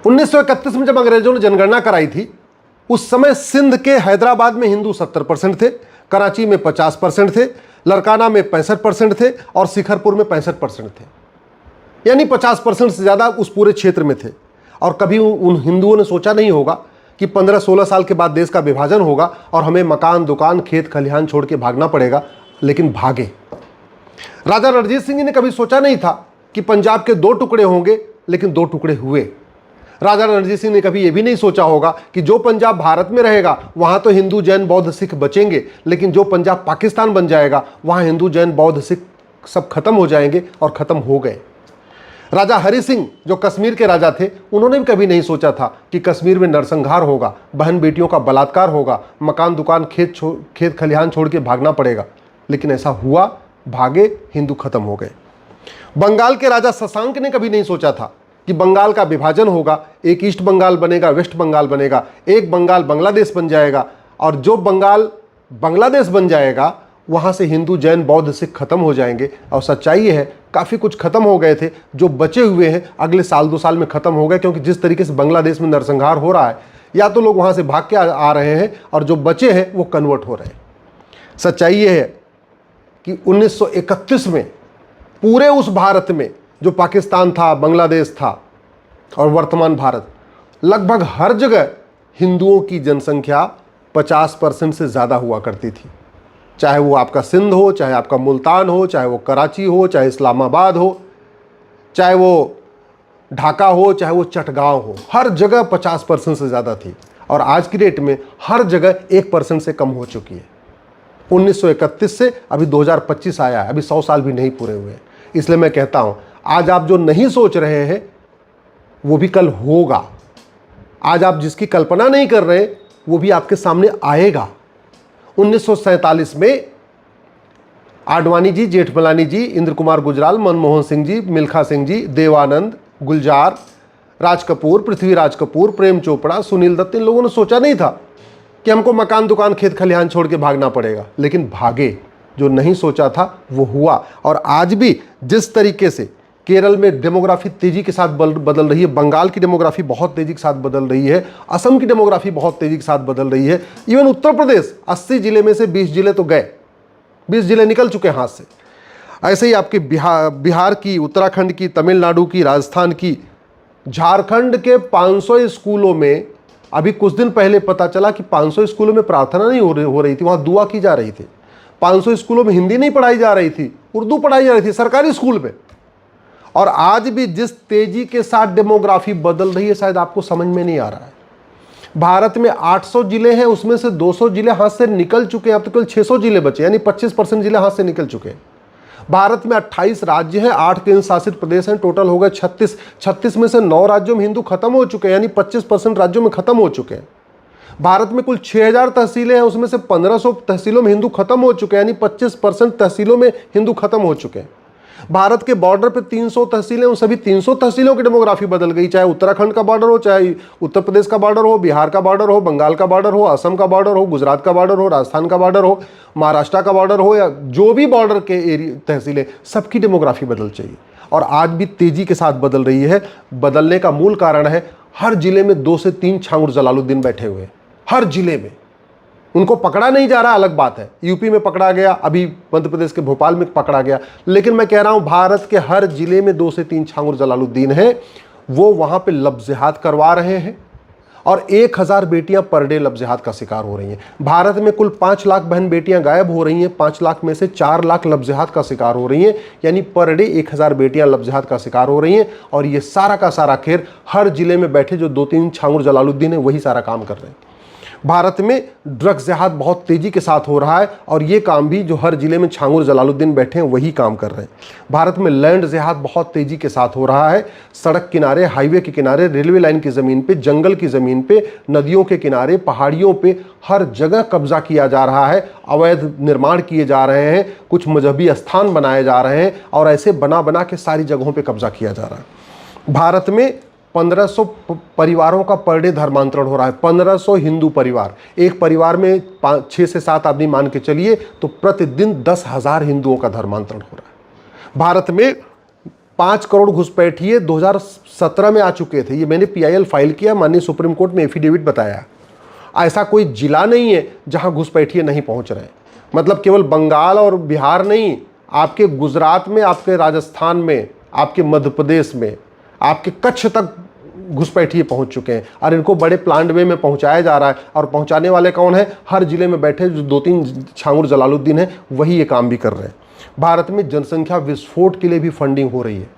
1931 में जब अंग्रेजों ने जनगणना कराई थी, उस समय सिंध के हैदराबाद में हिंदू 70% थे, कराची में 50% थे, लरकाना में 65% थे और शिखरपुर में 65% थे। यानी 50% से ज़्यादा उस पूरे क्षेत्र में थे। और कभी उन हिंदुओं ने सोचा नहीं होगा कि 15-16 साल के बाद देश का विभाजन होगा और हमें मकान, दुकान, खेत खलिहान छोड़ के भागना पड़ेगा, लेकिन भागे। राजा रणजीत सिंह ने कभी सोचा नहीं था कि पंजाब के 2 टुकड़े होंगे, लेकिन 2 टुकड़े हुए। राजा रणजीत सिंह ने कभी यह भी नहीं सोचा होगा कि जो पंजाब भारत में रहेगा वहां तो हिंदू, जैन, बौद्ध, सिख बचेंगे, लेकिन जो पंजाब पाकिस्तान बन जाएगा वहां हिंदू, जैन, बौद्ध, सिख सब खत्म हो जाएंगे, और खत्म हो गए। राजा हरि सिंह जो कश्मीर के राजा थे, उन्होंने भी कभी नहीं सोचा था कि कश्मीर में नरसंहार होगा, बहन बेटियों का बलात्कार होगा, मकान, दुकान, खेत खलिहान छोड़ के भागना पड़ेगा, लेकिन ऐसा हुआ। भागे, हिंदू खत्म हो गए। बंगाल के राजा शशांक ने कभी नहीं सोचा था कि बंगाल का विभाजन होगा, एक ईस्ट बंगाल बनेगा, वेस्ट बंगाल बनेगा, एक बंगाल बांग्लादेश बन जाएगा, और जो बंगाल बांग्लादेश बन जाएगा वहाँ से हिंदू, जैन, बौद्ध, सिख खत्म हो जाएंगे। और सच्चाई ये है, काफ़ी कुछ खत्म हो गए थे, जो बचे हुए हैं अगले साल 2 साल में खत्म हो गए, क्योंकि जिस तरीके से बांग्लादेश में नरसंहार हो रहा है, या तो लोग वहाँ से भाग के आ रहे हैं, और जो बचे हैं वो कन्वर्ट हो रहे हैं। सच्चाई ये है कि 1931 में पूरे उस भारत में जो पाकिस्तान था, बांग्लादेश था और वर्तमान भारत, लगभग हर जगह हिंदुओं की जनसंख्या 50% से ज़्यादा हुआ करती थी। चाहे वो आपका सिंध हो, चाहे आपका मुल्तान हो, चाहे वो कराची हो, चाहे इस्लामाबाद हो, चाहे वो ढाका हो, चाहे वो चटगांव हो, हर जगह 50% से ज़्यादा थी। और आज की डेट में हर जगह 1% से कम हो चुकी है। 1931 से अभी 2025 आया है, अभी 100 साल भी नहीं पूरे हुए। इसलिए मैं कहता हूँ, आज आप जो नहीं सोच रहे हैं वो भी कल होगा। आज आप जिसकी कल्पना नहीं कर रहे वो भी आपके सामने आएगा। 1947 में आडवाणी जी, जेठमलानी जी, इंद्र कुमार गुजराल, मनमोहन सिंह जी, मिल्खा सिंह जी, देवानंद, गुलजार, राज कपूर, पृथ्वीराज कपूर, प्रेम चोपड़ा, सुनील दत्त, इन लोगों ने सोचा नहीं था कि हमको मकान, दुकान, खेत खलिहान छोड़ के भागना पड़ेगा, लेकिन भागे। जो नहीं सोचा था वो हुआ। और आज भी जिस तरीके से केरल में डेमोग्राफी तेजी के साथ बदल रही है, बंगाल की डेमोग्राफी बहुत तेजी के साथ बदल रही है, असम की डेमोग्राफी बहुत तेजी के साथ बदल रही है, इवन उत्तर प्रदेश 80 जिले में से 20 जिले तो गए, 20 जिले निकल चुके हैं हाथ से। ऐसे ही आपके बिहार की, उत्तराखंड की, तमिलनाडु की, राजस्थान की, झारखंड के 500 स्कूलों में अभी कुछ दिन पहले पता चला कि 500 स्कूलों में प्रार्थना नहीं हो रही थी, वहाँ दुआ की जा रही थी। 500 स्कूलों में हिंदी नहीं पढ़ाई जा रही थी, उर्दू पढ़ाई जा रही थी सरकारी स्कूल में। और आज भी जिस तेजी के साथ डेमोग्राफी बदल रही है, शायद आपको समझ में नहीं आ रहा है। भारत में 800 जिले हैं, उसमें से 200 जिले हाथ से निकल चुके हैं, अब तो केवल 600 जिले बचे, यानी 25% जिले हाथ से निकल चुके हैं। भारत में 28 राज्य हैं, 8 केंद्र शासित प्रदेश हैं, टोटल हो गए 36। 36 में से 9 राज्यों में हिंदू खत्म हो चुके हैं, यानी 25% राज्यों में खत्म हो चुके हैं। भारत में कुल 6000 तहसीलें हैं, उसमें से 1500 तहसीलों में हिंदू खत्म हो चुके हैं, यानी 25% तहसीलों में हिंदू खत्म हो चुके हैं। भारत के बॉर्डर पे 300 तहसीलें, उन सभी 300 तहसीलों की डेमोग्राफी बदल गई। चाहे उत्तराखंड का बॉर्डर हो, चाहे उत्तर प्रदेश का बॉर्डर हो, बिहार का बॉर्डर हो, बंगाल का बॉर्डर हो, असम का बॉर्डर हो, गुजरात का बॉर्डर हो, राजस्थान का बॉर्डर हो, महाराष्ट्र का बॉर्डर हो, या जो भी बॉर्डर के एरिया तहसीलें, सबकी डेमोग्राफी बदल चाहिए। और आज भी तेजी के साथ बदल रही है। बदलने का मूल कारण है, हर जिले में 2 से 3 छांगुर जलालुद्दीन बैठे हुए, हर जिले में। उनको पकड़ा नहीं जा रहा, अलग बात है, यूपी में पकड़ा गया, अभी मध्य प्रदेश के भोपाल में पकड़ा गया, लेकिन मैं कह रहा हूं भारत के हर जिले में 2 से 3 छांगुर जलालुद्दीन हैं। वो वहां पे लफ्ज़-ए-हाथ करवा रहे हैं, और 1000 बेटियां पर डे लफ्ज़-ए-हाथ का शिकार हो रही हैं। भारत में कुल 5 लाख बहन बेटियां गायब हो रही हैं, 5 लाख में से 4 लाख लफ्ज़-ए-हाथ का शिकार हो रही हैं, यानी पर डे 1000 बेटियां लफ्ज़-ए-हाथ का शिकार हो रही हैं। और ये सारा का सारा खेल हर जिले में बैठे जो 2-3 छांगुर जलालुद्दीन है, वही सारा काम कर रहे हैं। भारत में ड्रग्स जिहाद बहुत तेजी के साथ हो रहा है, और ये काम भी जो हर जिले में छांगुर जलालुद्दीन बैठे हैं वही काम कर रहे हैं। भारत में लैंड जिहाद बहुत तेजी के साथ हो रहा है। सड़क किनारे, हाईवे के किनारे, रेलवे लाइन की ज़मीन पे, जंगल की ज़मीन पे, नदियों के किनारे, पहाड़ियों पे, हर जगह कब्जा किया जा रहा है। अवैध निर्माण किए जा रहे हैं, कुछ मजहबी स्थान बनाए जा रहे हैं, और ऐसे बना बना के सारी जगहों पर कब्जा किया जा रहा है। भारत में 1500 परिवारों का पर डे धर्मांतरण हो रहा है। 1500 हिंदू परिवार, एक परिवार में 6 से 7 आदमी मान के चलिए, तो प्रतिदिन 10,000 हिंदुओं का धर्मांतरण हो रहा है। भारत में 5 करोड़ घुसपैठिए 2017 में आ चुके थे। ये मैंने PIL फाइल किया, माननीय सुप्रीम कोर्ट में एफिडेविट बताया। ऐसा कोई जिला नहीं है जहां घुसपैठिए नहीं पहुंच रहे। मतलब केवल बंगाल और बिहार नहीं, आपके गुजरात में, आपके राजस्थान में, आपके मध्य प्रदेश में, आपके कच्छ तक घुसपैठिए पहुंच चुके हैं और इनको बड़े प्लांट वे में पहुंचाया जा रहा है। और पहुंचाने वाले कौन है? हर जिले में बैठे जो 2-3 छांगुर जलालुद्दीन है, वही ये काम भी कर रहे हैं। भारत में जनसंख्या विस्फोट के लिए भी फंडिंग हो रही है।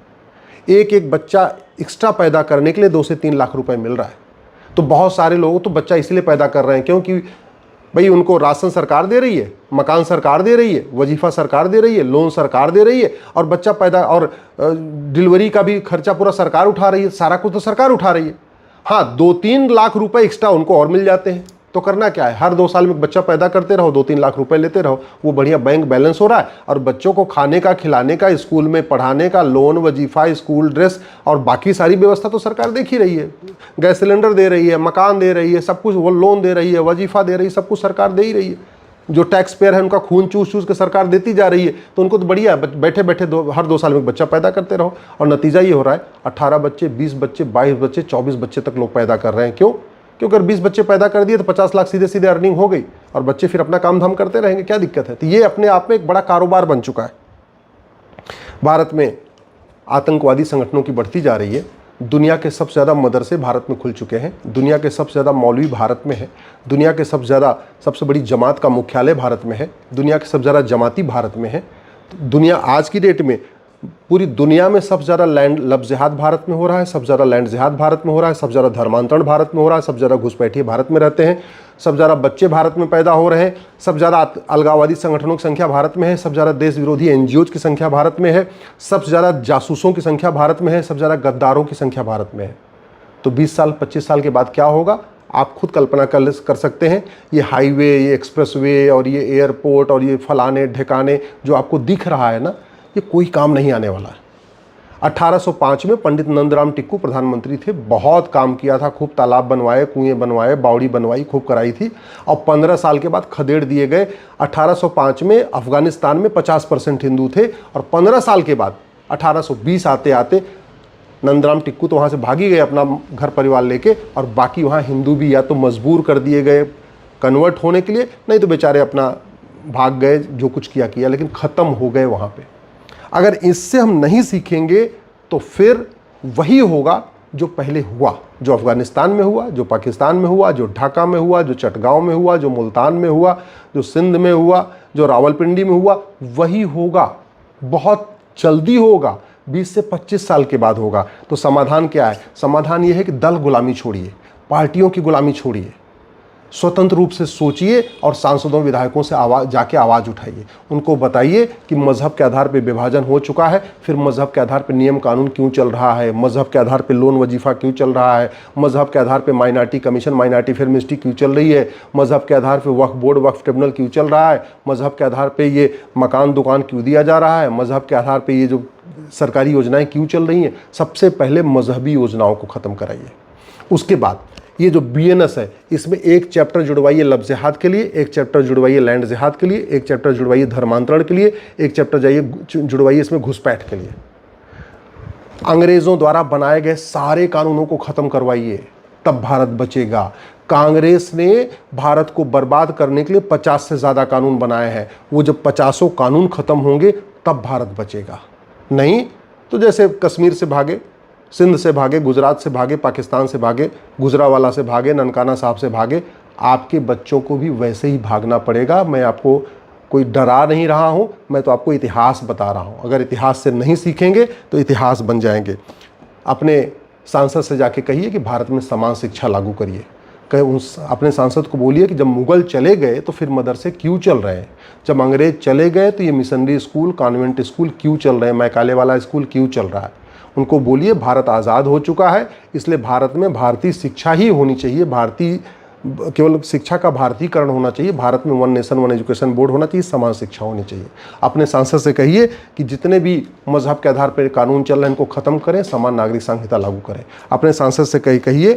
एक बच्चा एक्स्ट्रा पैदा करने के लिए 2 से 3 लाख रुपए मिल रहा है। तो बहुत सारे लोग तो बच्चा इसलिए पैदा कर रहे हैं क्योंकि भाई उनको राशन सरकार दे रही है, मकान सरकार दे रही है, वजीफा सरकार दे रही है, लोन सरकार दे रही है, और बच्चा पैदा और डिलीवरी का भी खर्चा पूरा सरकार उठा रही है। सारा कुछ तो सरकार उठा रही है। हाँ, 2-3 लाख रुपए एक्स्ट्रा उनको और मिल जाते हैं। तो करना क्या है? हर 2 साल में एक बच्चा पैदा करते रहो, 2-3 लाख रुपए लेते रहो, वो बढ़िया बैंक बैलेंस हो रहा है और बच्चों को खाने का, खिलाने का, स्कूल में पढ़ाने का, लोन, वजीफा, स्कूल ड्रेस और बाकी सारी व्यवस्था तो सरकार देख ही रही है। गैस सिलेंडर दे रही है, मकान दे रही है, सब कुछ, वो लोन दे रही है, वजीफा दे रही है, सब कुछ सरकार दे ही रही है। जो टैक्स पेयर है उनका खून चूस चूस के सरकार देती जा रही है। तो उनको तो बढ़िया है, बैठे बैठे हर 2 साल में एक बच्चा पैदा करते रहो। और नतीजा ये हो रहा है 18 बच्चे, 20 बच्चे, 22 बच्चे, 24 बच्चे तक लोग पैदा कर रहे हैं। क्यों? क्योंकि अगर 20 बच्चे पैदा कर दिए तो 50 लाख सीधे सीधे अर्निंग हो गई और बच्चे फिर अपना काम धाम करते रहेंगे। क्या दिक्कत है? तो ये अपने आप में एक बड़ा कारोबार बन चुका है। भारत में आतंकवादी संगठनों की बढ़ती जा रही है। दुनिया के सबसे ज़्यादा मदरसे भारत में खुल चुके हैं। दुनिया के सबसे ज़्यादा मौलवी भारत में है। दुनिया के सबसे बड़ी जमात का मुख्यालय भारत में है। दुनिया के सबसे ज़्यादा जमाती भारत में है। दुनिया आज की डेट में पूरी दुनिया में सबसे ज़्यादा लैंड लब जिहाद भारत में हो रहा है, सबसे ज़्यादा लैंड जिहाद भारत में हो रहा है, सबसे ज़्यादा धर्मांतरण भारत में हो रहा है, सबसे ज़्यादा घुसपैठिए भारत में रहते हैं, सबसे ज़्यादा बच्चे भारत में पैदा हो रहे हैं, सबसे ज़्यादा अलगाववादी संगठनों की संख्या भारत में है, सबसे ज़्यादा देश विरोधी NGOs की संख्या भारत में है, सबसे ज़्यादा जासूसों की संख्या भारत में है, सबसे ज़्यादा गद्दारों की संख्या भारत में है। तो 20 साल 25 साल के बाद क्या होगा आप खुद कल्पना कर सकते हैं। ये हाईवे, ये एक्सप्रेसवे और ये एयरपोर्ट और ये फलाने ढिकाने जो आपको दिख रहा है ना, ये कोई काम नहीं आने वाला है। 1805 में पंडित नंदराम टिक्कू प्रधानमंत्री थे, बहुत काम किया था, खूब तालाब बनवाए, कुएं बनवाए, बावड़ी बनवाई, खूब कराई थी। और 15 साल के बाद खदेड़ दिए गए। 1805 में अफगानिस्तान में 50% हिंदू थे और 15 साल के बाद 1820 आते आते नंदराम टिक्कू तो वहाँ से भागी गए अपना घर परिवार लेके, और बाकी वहाँ हिंदू भी या तो मजबूर कर दिए गए कन्वर्ट होने के लिए, नहीं तो बेचारे अपना भाग गए, जो कुछ किया, लेकिन ख़त्म हो गए वहाँ पे। अगर इससे हम नहीं सीखेंगे तो फिर वही होगा जो पहले हुआ, जो अफगानिस्तान में हुआ, जो पाकिस्तान में हुआ, जो ढाका में हुआ, जो चटगांव में हुआ, जो मुल्तान में हुआ, जो सिंध में हुआ, जो रावलपिंडी में हुआ, वही होगा। बहुत जल्दी होगा, 20 से 25 साल के बाद होगा। तो समाधान क्या है? समाधान ये है कि दल गुलामी छोड़िए, पार्टियों की गुलामी छोड़िए, स्वतंत्र रूप से सोचिए और सांसदों विधायकों से जाके आवाज़ उठाइए। उनको बताइए कि मजहब के आधार पर विभाजन हो चुका है, फिर मजहब के आधार पर नियम कानून क्यों चल रहा है, मजहब के आधार पर लोन वजीफा क्यों चल रहा है, मजहब के आधार पर minority commission, minority fair ministry क्यों चल रही है, मजहब के आधार पर वक्फ बोर्ड, वक्फ ट्रिब्यूनल क्यों चल रहा है, मजहब के आधार पर ये मकान दुकान क्यों दिया जा रहा है, मजहब के आधार पर ये जो सरकारी योजनाएँ क्यों चल रही हैं। सबसे पहले मजहबी योजनाओं को ख़त्म कराइए। उसके बाद ये जो BNS है, इसमें एक चैप्टर जुड़वाइए लब जिहाद के लिए, एक चैप्टर जुड़वाइए लैंड जिहाद के लिए, एक चैप्टर जुड़वाइए धर्मांतरण के लिए, एक चैप्टर जुड़वाइए इसमें घुसपैठ के लिए। अंग्रेज़ों द्वारा बनाए गए सारे कानूनों को ख़त्म करवाइए, तब भारत बचेगा। कांग्रेस ने भारत को बर्बाद करने के लिए 50 से ज़्यादा कानून बनाए हैं। वो जब 50 कानून ख़त्म होंगे तब भारत बचेगा। नहीं तो जैसे कश्मीर से भागे, सिंध से भागे, गुजरात से भागे, पाकिस्तान से भागे, गुजरावाला से भागे, ननकाना साहब से भागे, आपके बच्चों को भी वैसे ही भागना पड़ेगा। मैं आपको कोई डरा नहीं रहा हूँ, मैं तो आपको इतिहास बता रहा हूँ। अगर इतिहास से नहीं सीखेंगे तो इतिहास बन जाएंगे। अपने सांसद से जाके कहिए कि भारत में समान शिक्षा लागू करिए। अपने सांसद को बोलिए कि जब मुग़ल चले गए तो फिर मदरसे क्यों चल रहे हैं, जब अंग्रेज़ चले गए तो ये मिशनरी स्कूल, कॉन्वेंट स्कूल क्यों चल रहे हैं, मैकाले वाला स्कूल क्यों चल रहा है। उनको बोलिए भारत आज़ाद हो चुका है, इसलिए भारत में भारतीय शिक्षा ही होनी चाहिए, भारतीय केवल शिक्षा का भारतीयकरण होना चाहिए, भारत में 1 नेशन 1 एजुकेशन बोर्ड होना चाहिए, समान शिक्षा होनी चाहिए। अपने सांसद से कहिए कि जितने भी मजहब के आधार पर कानून चल रहे हैं इनको ख़त्म करें, समान नागरिक संहिता लागू करें। अपने सांसद से कहिए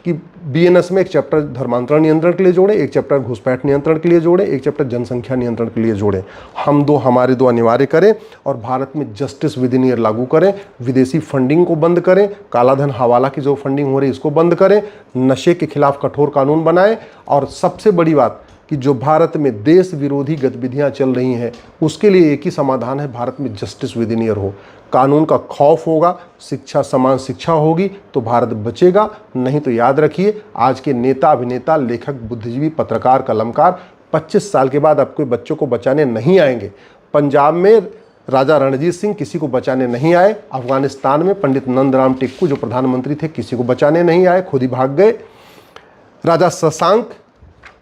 कि बीएनएस में एक चैप्टर धर्मांतरण नियंत्रण के लिए जोड़े, एक चैप्टर घुसपैठ नियंत्रण के लिए जोड़े, एक चैप्टर जनसंख्या नियंत्रण के लिए जोड़े। हमारे दो अनिवार्य करें और भारत में जस्टिस विद इन ईयर लागू करें, विदेशी फंडिंग को बंद करें, कालाधन हवाला की जो फंडिंग हो रही है इसको बंद करें, नशे के खिलाफ कठोर कानून बनाएं, और सबसे बड़ी बात कि जो भारत में देश विरोधी गतिविधियां चल रही हैं उसके लिए एक ही समाधान है, भारत में जस्टिस विद इन ईयर हो, कानून का खौफ होगा, शिक्षा समान शिक्षा होगी तो भारत बचेगा। नहीं तो याद रखिए, आज के नेता, अभिनेता, लेखक, बुद्धिजीवी, पत्रकार, कलमकार 25 साल के बाद आपके बच्चों को बचाने नहीं आएंगे। पंजाब में राजा रणजीत सिंह किसी को बचाने नहीं आए, अफगानिस्तान में पंडित नंदराम टिक्कू जो प्रधानमंत्री थे किसी को बचाने नहीं आए, खुद ही भाग गए। राजा शशांक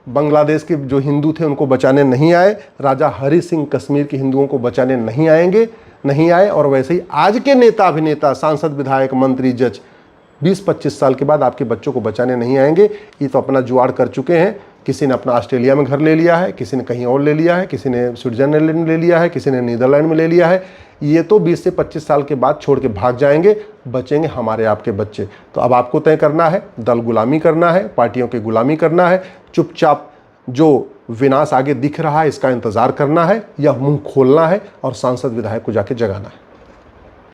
बांग्लादेश के जो हिंदू थे उनको बचाने नहीं आए, राजा हरि सिंह कश्मीर के हिंदुओं को बचाने नहीं आए। और वैसे ही आज के नेता, अभिनेता, सांसद, विधायक, मंत्री, जज 20-25 साल के बाद आपके बच्चों को बचाने नहीं आएंगे। ये तो अपना जुगाड़ कर चुके हैं। किसी ने अपना ऑस्ट्रेलिया में घर ले लिया है, किसी ने कहीं और ले लिया है, किसी ने स्विट्जरलैंड में ले लिया है, किसी ने नीदरलैंड में ले लिया है। ये तो 20 से 25 साल के बाद छोड़ के भाग जाएंगे, बचेंगे हमारे आपके बच्चे। तो अब आपको तय करना है, दल गुलामी करना है, पार्टियों की गुलामी करना है, चुपचाप जो विनाश आगे दिख रहा है इसका इंतजार करना है, या मुंह खोलना है और सांसद विधायक को जाके जगाना है।